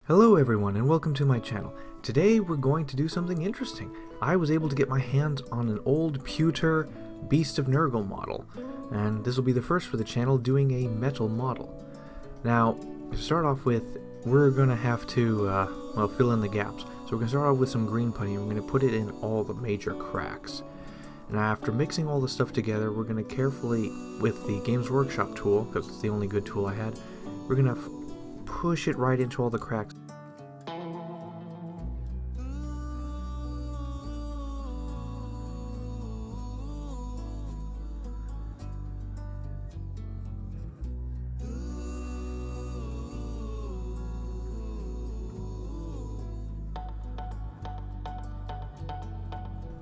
Hello everyone and welcome to my channel. Today we're going to do something interesting. I was able to get my hands on an old Pewter Beast of Nurgle model, and this will be the first for the channel doing a metal model. Now, to start off with, we're going to have to, fill in the gaps. So we're going to start off with some green putty and we're going to put it in all the major cracks. Now after mixing all the stuff together, we're going to carefully, with the Games Workshop tool, because it's the only good tool I had, we're going to push it right into all the cracks.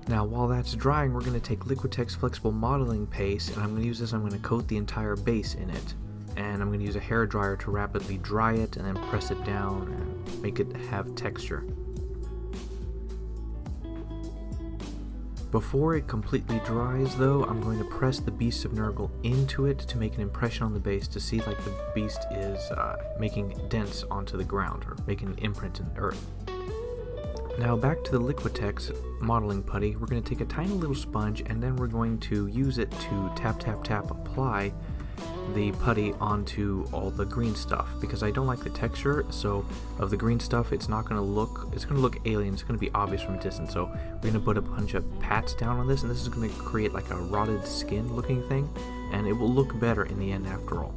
Now while that's drying, we're going to take Liquitex Flexible Modeling Paste, and I'm going to use this, I'm going to coat the entire base in it. And I'm going to use a hairdryer to rapidly dry it and then press it down and make it have texture. Before it completely dries though, I'm going to press the Beast of Nurgle into it to make an impression on the base to see like the beast is making dents onto the ground or making an imprint in the earth. Now back to the Liquitex modeling putty, we're going to take a tiny little sponge and then we're going to use it to tap apply the putty onto all the green stuff, because I don't like the texture of the green stuff. It's going to look alien, it's going to be obvious from a distance, so we're going to put a bunch of pats down on this, and this is going to create like a rotted skin looking thing, and it will look better in the end after all.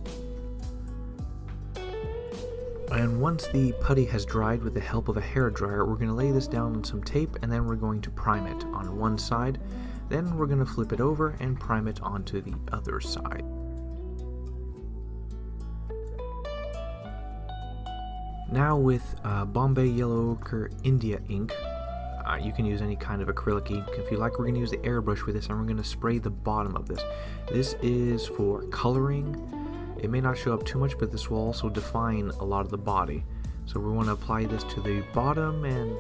And once the putty has dried with the help of a hairdryer, we're going to lay this down on some tape and then we're going to prime it on one side. Then we're going to flip it over and prime it onto the other side. Now with Bombay Yellow Ochre India ink, you can use any kind of acrylic ink if you like. We're going to use the airbrush with this and we're going to spray the bottom of this. This is for coloring. It may not show up too much, but this will also define a lot of the body. So we want to apply this to the bottom and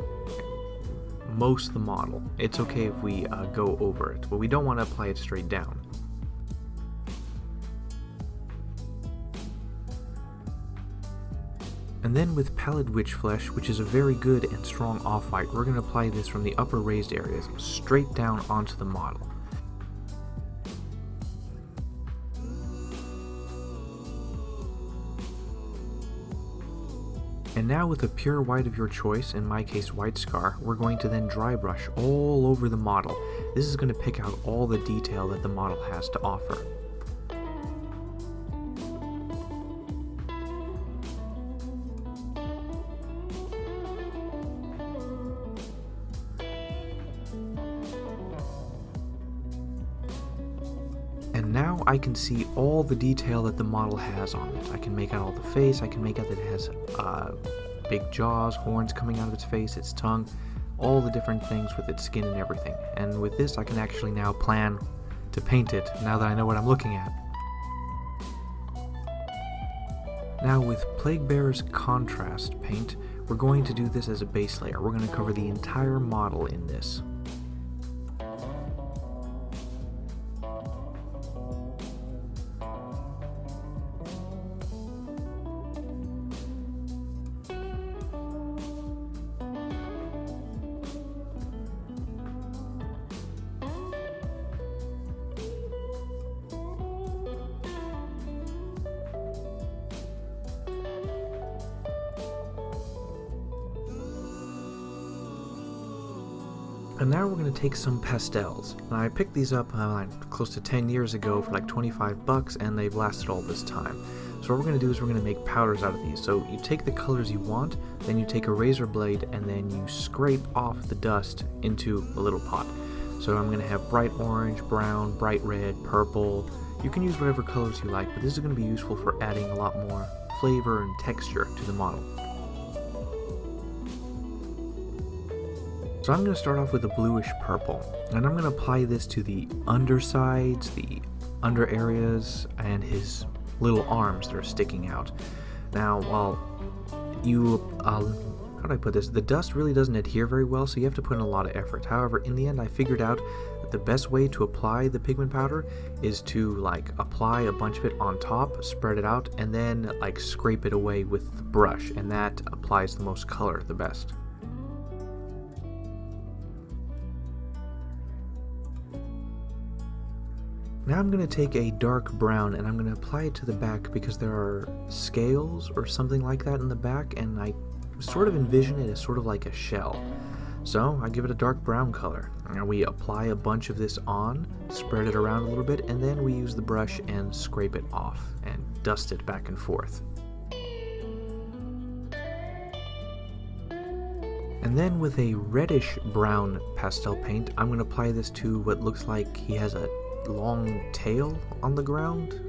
most of the model. It's okay if we go over it, but we don't want to apply it straight down. And then with Pallid Witch Flesh, which is a very good and strong off-white, we're going to apply this from the upper raised areas straight down onto the model. And now with a pure white of your choice, in my case White Scar, we're going to then dry brush all over the model. This is going to pick out all the detail that the model has to offer. And now I can see all the detail that the model has on it. I can make out all the face, I can make out that it has big jaws, horns coming out of its face, its tongue, all the different things with its skin and everything. And with this I can actually now plan to paint it now that I know what I'm looking at. Now with Plague Bearer's Contrast paint, we're going to do this as a base layer. We're going to cover the entire model in this. And now we're going to take some pastels. Now I picked these up close to 10 years ago for like 25 bucks, and they've lasted all this time. So what we're going to do is we're going to make powders out of these. So you take the colors you want, then you take a razor blade and then you scrape off the dust into a little pot. So I'm going to have bright orange, brown, bright red, purple. You can use whatever colors you like, but this is going to be useful for adding a lot more flavor and texture to the model. So I'm going to start off with a bluish purple, and I'm going to apply this to the undersides, the under areas, and his little arms that are sticking out. Now, while you, how do I put this? The dust really doesn't adhere very well, so you have to put in a lot of effort. However, in the end I figured out the best way to apply the pigment powder is to like apply a bunch of it on top, spread it out, and then like scrape it away with the brush, and that applies the most color the best. Now I'm going to take a dark brown and I'm going to apply it to the back because there are scales or something like that in the back, and I sort of envision it as sort of like a shell. So I give it a dark brown color. And we apply a bunch of this on, spread it around a little bit, and then we use the brush and scrape it off and dust it back and forth. And then with a reddish brown pastel paint, I'm going to apply this to what looks like he has a long tail on the ground.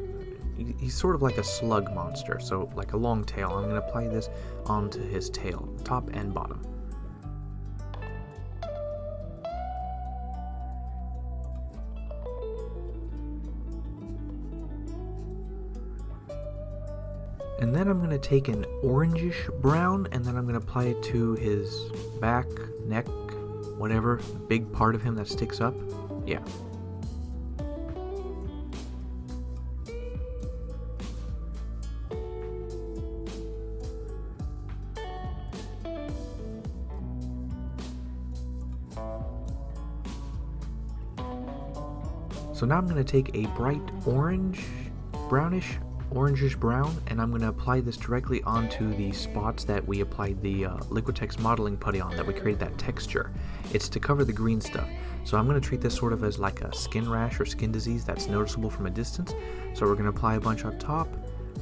He's sort of like a slug monster, so like a long tail. I'm going to apply this onto his tail, top and bottom. And then I'm going to take an orangish brown and then I'm going to apply it to his back, neck, whatever, big part of him that sticks up. Yeah. So now I'm going to take a bright orange, brownish, orangish brown, and I'm going to apply this directly onto the spots that we applied the Liquitex modeling putty on, that we created that texture. It's to cover the green stuff. So I'm going to treat this sort of as like a skin rash or skin disease that's noticeable from a distance. So we're going to apply a bunch on top,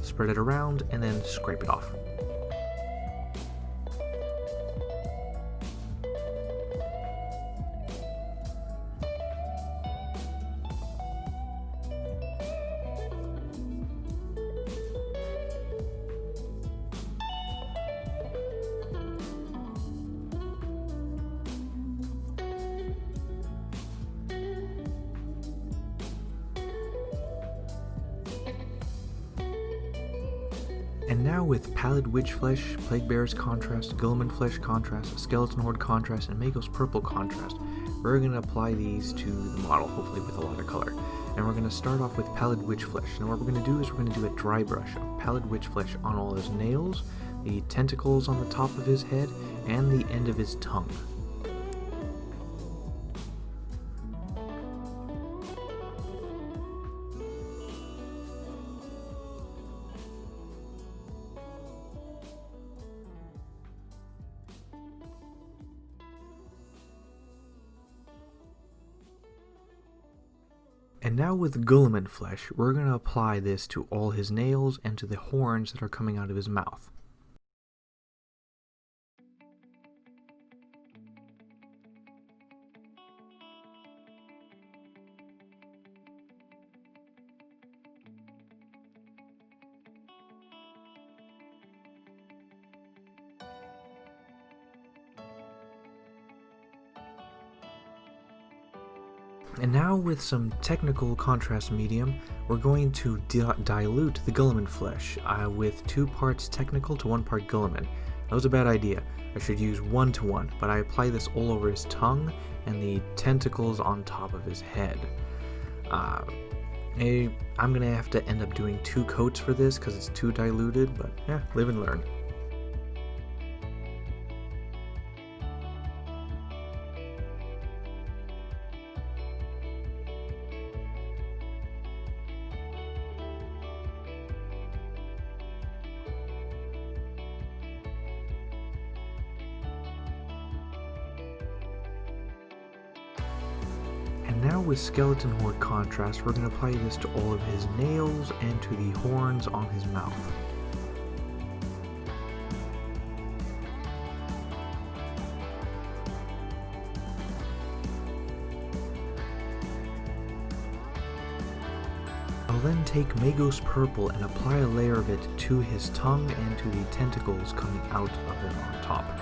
spread it around, and then scrape it off. And now with Pallid Witch Flesh, Plague Bear's Contrast, Guilliman Flesh Contrast, Skeleton Horde Contrast, and Magos Purple Contrast, we're going to apply these to the model, hopefully with a lot of color. And we're going to start off with Pallid Witch Flesh. Now what we're going to do is we're going to do a dry brush of Pallid Witch Flesh on all his nails, the tentacles on the top of his head, and the end of his tongue. And now with Guilliman Flesh, we're going to apply this to all his nails and to the horns that are coming out of his mouth. And now with some technical contrast medium, we're going to dilute the Guilliman Flesh with 2 parts technical to 1 part Guilliman. That was a bad idea. I should use 1 to 1, but I apply this all over his tongue and the tentacles on top of his head. I'm going to have to end up doing 2 coats for this because it's too diluted, but yeah, live and learn. And now with Skeleton Horde Contrast, we're going to apply this to all of his nails and to the horns on his mouth. I'll then take Magos Purple and apply a layer of it to his tongue and to the tentacles coming out of it on top.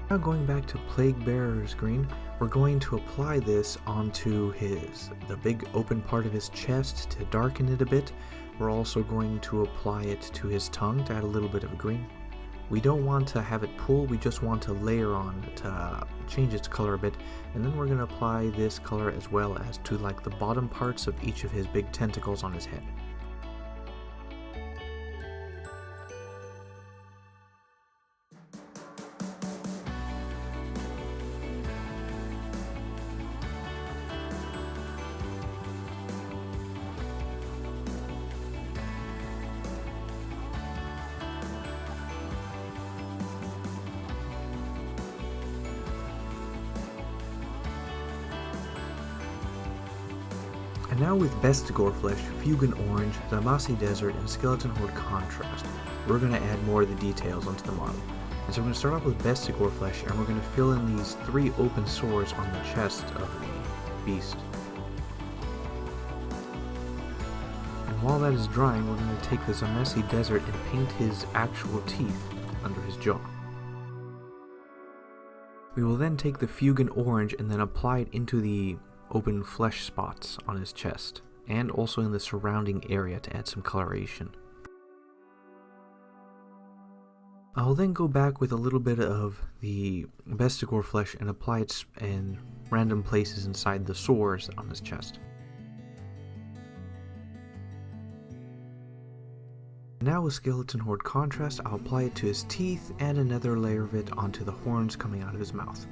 Now going back to Plague Bearer's green, we're going to apply this onto the big open part of his chest to darken it a bit. We're also going to apply it to his tongue to add a little bit of a green. We don't want to have it pool, we just want to layer on to change its color a bit, and then we're going to apply this color as well as to like the bottom parts of each of his big tentacles on his head. And now with Bestigor Flesh, Fugan Orange, Zamasi Desert, and Skeleton Horde Contrast, we're going to add more of the details onto the model. And so we're going to start off with Bestigor Flesh, and we're going to fill in these 3 open sores on the chest of the beast. And while that is drying, we're going to take the Zamasi Desert and paint his actual teeth under his jaw. We will then take the Fugan Orange and then apply it into the open flesh spots on his chest, and also in the surrounding area to add some coloration. I'll then go back with a little bit of the Bestigor Flesh and apply it in random places inside the sores on his chest. Now with Skeleton Horde Contrast, I'll apply it to his teeth and another layer of it onto the horns coming out of his mouth.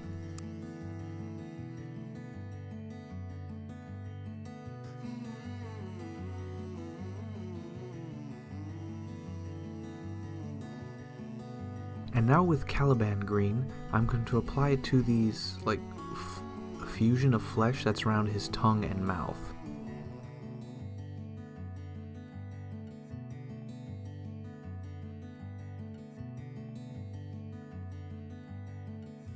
And now with Caliban Green, I'm going to apply it to these, like, fusion of flesh that's around his tongue and mouth.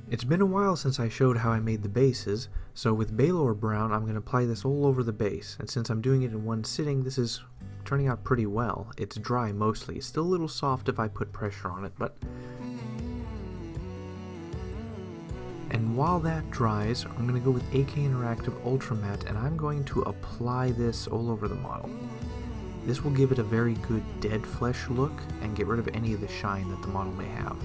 It's been a while since I showed how I made the bases, so with Balor Brown I'm going to apply this all over the base, and since I'm doing it in one sitting, this is turning out pretty well. It's dry mostly. It's still a little soft if I put pressure on it, but... And while that dries, I'm going to go with AK Interactive Ultra Matte, and I'm going to apply this all over the model. This will give it a very good dead flesh look and get rid of any of the shine that the model may have.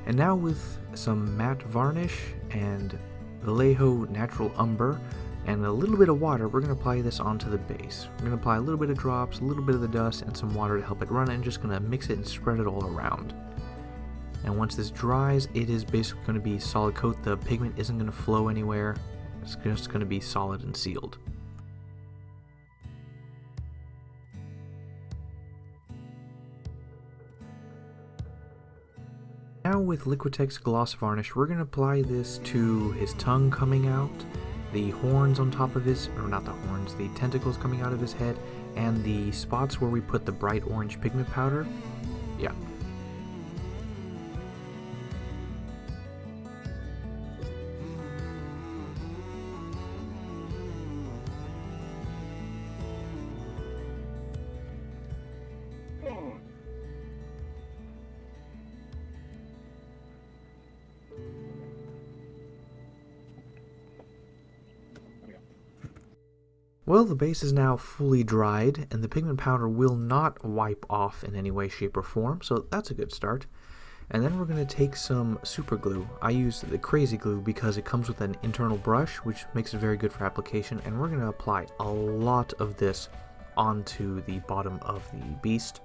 And now with some matte varnish and Vallejo Natural Umber and a little bit of water, we're going to apply this onto the base. We're going to apply a little bit of drops, a little bit of the dust, and some water to help it run, and just going to mix it and spread it all around. And once this dries, it is basically going to be solid coat. The pigment isn't going to flow anywhere. It's just going to be solid and sealed. Now with Liquitex Gloss Varnish, we're going to apply this to his tongue coming out, the horns on top of his, or not the horns, the tentacles coming out of his head, and the spots where we put the bright orange pigment powder. Yeah. Well, the base is now fully dried, and the pigment powder will not wipe off in any way, shape, or form, so that's a good start. And then we're going to take some super glue. I use the Crazy Glue because it comes with an internal brush, which makes it very good for application, and we're going to apply a lot of this onto the bottom of the beast.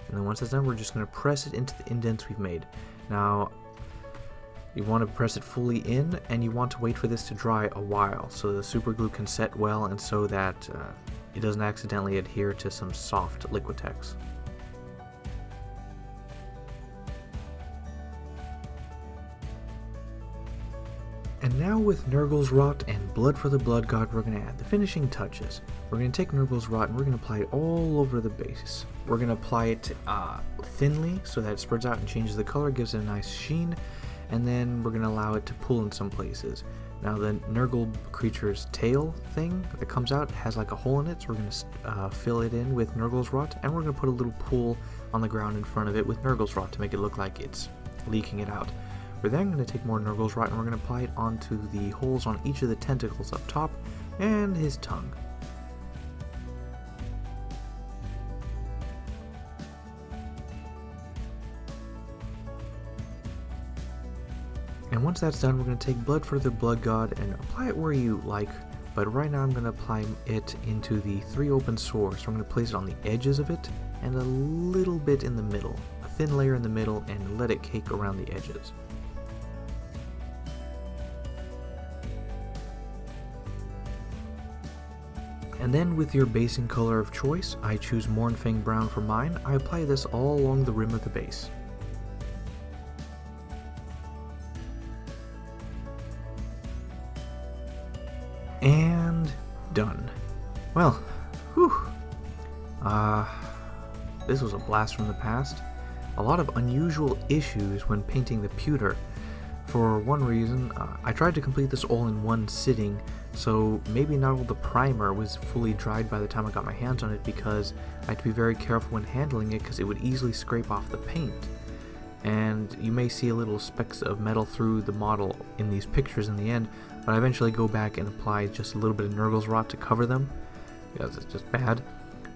And then once it's done, we're just going to press it into the indents we've made. Now, you want to press it fully in, and you want to wait for this to dry a while so the super glue can set well and so that it doesn't accidentally adhere to some soft Liquitex. And now with Nurgle's Rot and Blood for the Blood God, we're going to add the finishing touches. We're going to take Nurgle's Rot and we're going to apply it all over the base. We're going to apply it thinly so that it spreads out and changes the color, gives it a nice sheen, and then we're going to allow it to pull in some places. Now the Nurgle creature's tail thing that comes out has like a hole in it, so we're going to fill it in with Nurgle's Rot, and we're going to put a little pool on the ground in front of it with Nurgle's Rot to make it look like it's leaking it out. We're then going to take more Nurgle's Rot and we're going to apply it onto the holes on each of the tentacles up top and his tongue. And once that's done, we're going to take Blood for the Blood God and apply it where you like, but right now I'm going to apply it into the 3 open sores. So I'm going to place it on the edges of it and a little bit in the middle, a thin layer in the middle, and let it cake around the edges. And then with your basing color of choice, I choose Mournfang Brown for mine. I apply this all along the rim of the base. And done. Well, whew. This was a blast from the past. A lot of unusual issues when painting the pewter. For one reason, I tried to complete this all in one sitting, so maybe not all the primer was fully dried by the time I got my hands on it, because I had to be very careful when handling it because it would easily scrape off the paint. And you may see a little specks of metal through the model in these pictures in the end, but I eventually go back and apply just a little bit of Nurgle's Rot to cover them, because it's just bad.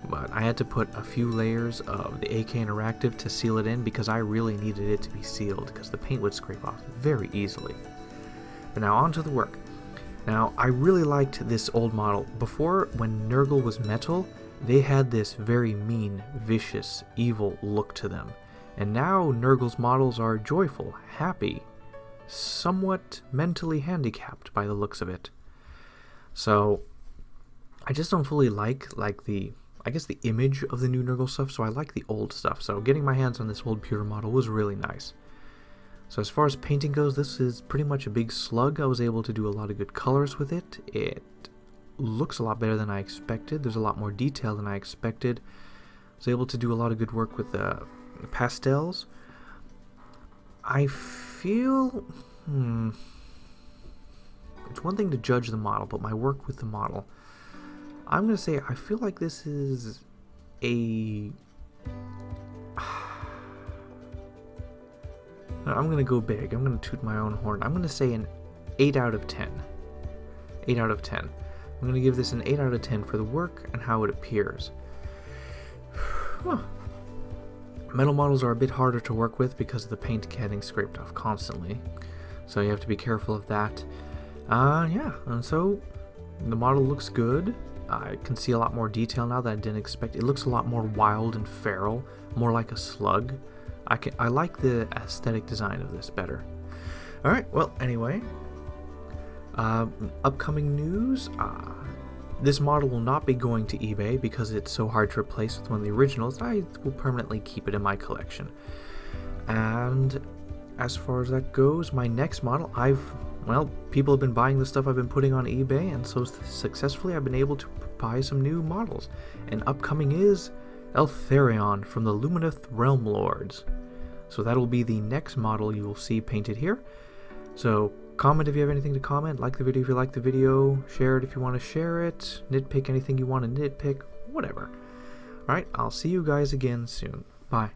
But I had to put a few layers of the AK Interactive to seal it in because I really needed it to be sealed because the paint would scrape off very easily. But now on to the work. Now I really liked this old model. Before, when Nurgle was metal, they had this very mean, vicious, evil look to them. And now Nurgle's models are joyful, happy, somewhat mentally handicapped by the looks of it. So I just don't fully like the image of the new Nurgle stuff, so I like the old stuff. So getting my hands on this old pewter model was really nice. So as far as painting goes, this is pretty much a big slug. I was able to do a lot of good colors with it. It looks a lot better than I expected. There's a lot more detail than I expected. I was able to do a lot of good work with the pastels. I feel... It's one thing to judge the model, but my work with the model... I'm going to say I feel like this is a... I'm going to go big. I'm going to toot my own horn. I'm going to say an 8 out of 10. 8 out of 10. I'm going to give this an 8 out of 10 for the work and how it appears. Metal models are a bit harder to work with because of the paint getting scraped off constantly. So you have to be careful of that. Yeah, and so the model looks good. I can see a lot more detail now that I didn't expect. It looks a lot more wild and feral, more like a slug. I like the aesthetic design of this better. Alright, well, anyway. Upcoming news. This model will not be going to eBay because it's so hard to replace with one of the originals. I will permanently keep it in my collection. And as far as that goes, my next model, people have been buying the stuff I've been putting on eBay, and so successfully I've been able to buy some new models. And upcoming is Eltharion from the Lumineth Realm Lords. So that'll be the next model you will see painted here. So comment if you have anything to comment, like the video if you like the video, share it if you want to share it, nitpick anything you want to nitpick, whatever. Alright, I'll see you guys again soon. Bye.